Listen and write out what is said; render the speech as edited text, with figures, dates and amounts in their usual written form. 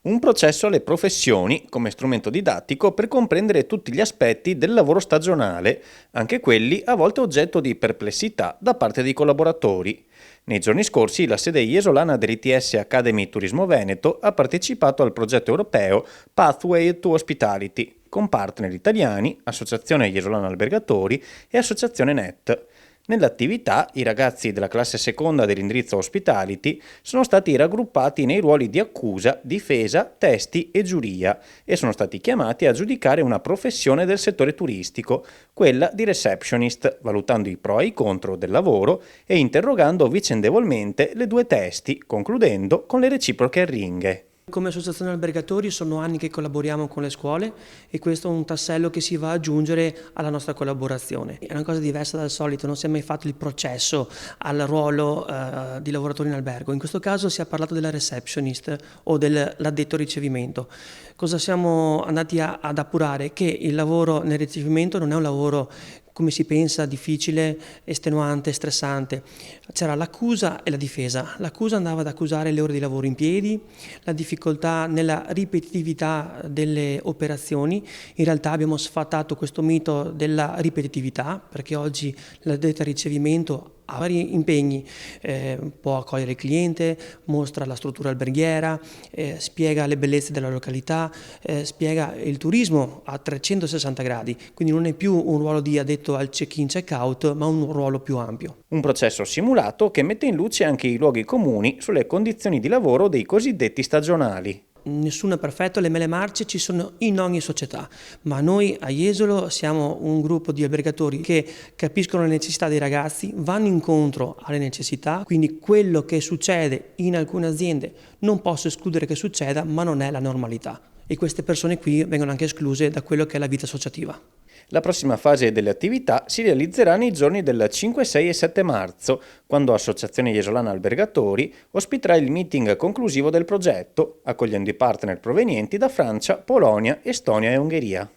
Un processo alle professioni come strumento didattico per comprendere tutti gli aspetti del lavoro stagionale, anche quelli a volte oggetto di perplessità da parte dei collaboratori. Nei giorni scorsi la sede iesolana dell'ITS Academy Turismo Veneto ha partecipato al progetto europeo Pathway to Hospitality, con partner italiani, Associazione Iesolana Albergatori e Associazione NET. Nell'attività, i ragazzi della classe seconda dell'indirizzo Hospitality sono stati raggruppati nei ruoli di accusa, difesa, testi e giuria e sono stati chiamati a giudicare una professione del settore turistico, quella di receptionist, valutando i pro e i contro del lavoro e interrogando vicendevolmente le due testi, concludendo con le reciproche arringhe. Come associazione albergatori sono anni che collaboriamo con le scuole e questo è un tassello che si va ad aggiungere alla nostra collaborazione. È una cosa diversa dal solito, non si è mai fatto il processo al ruolo di lavoratore in albergo. In questo caso si è parlato della receptionist o dell'addetto ricevimento. Cosa siamo andati ad appurare? Che il lavoro nel ricevimento non è un lavoro come si pensa, difficile, estenuante, stressante. C'era l'accusa e la difesa. L'accusa andava ad accusare le ore di lavoro in piedi, la difficoltà nella ripetitività delle operazioni. In realtà abbiamo sfatato questo mito della ripetitività, perché oggi l'addetto al ricevimento ha vari impegni, può accogliere il cliente, mostra la struttura alberghiera, spiega le bellezze della località, spiega il turismo a 360 gradi, quindi non è più un ruolo di addetto al check-in, check-out, ma un ruolo più ampio. Un processo simulato che mette in luce anche i luoghi comuni sulle condizioni di lavoro dei cosiddetti stagionali. Nessuno è perfetto, le mele marce ci sono in ogni società, ma noi a Jesolo siamo un gruppo di albergatori che capiscono le necessità dei ragazzi, vanno incontro alle necessità, quindi quello che succede in alcune aziende non posso escludere che succeda, ma non è la normalità. E queste persone qui vengono anche escluse da quello che è la vita associativa. La prossima fase delle attività si realizzerà nei giorni del 5, 6 e 7 marzo, quando Associazione Iesolana Albergatori ospiterà il meeting conclusivo del progetto, accogliendo i partner provenienti da Francia, Polonia, Estonia e Ungheria.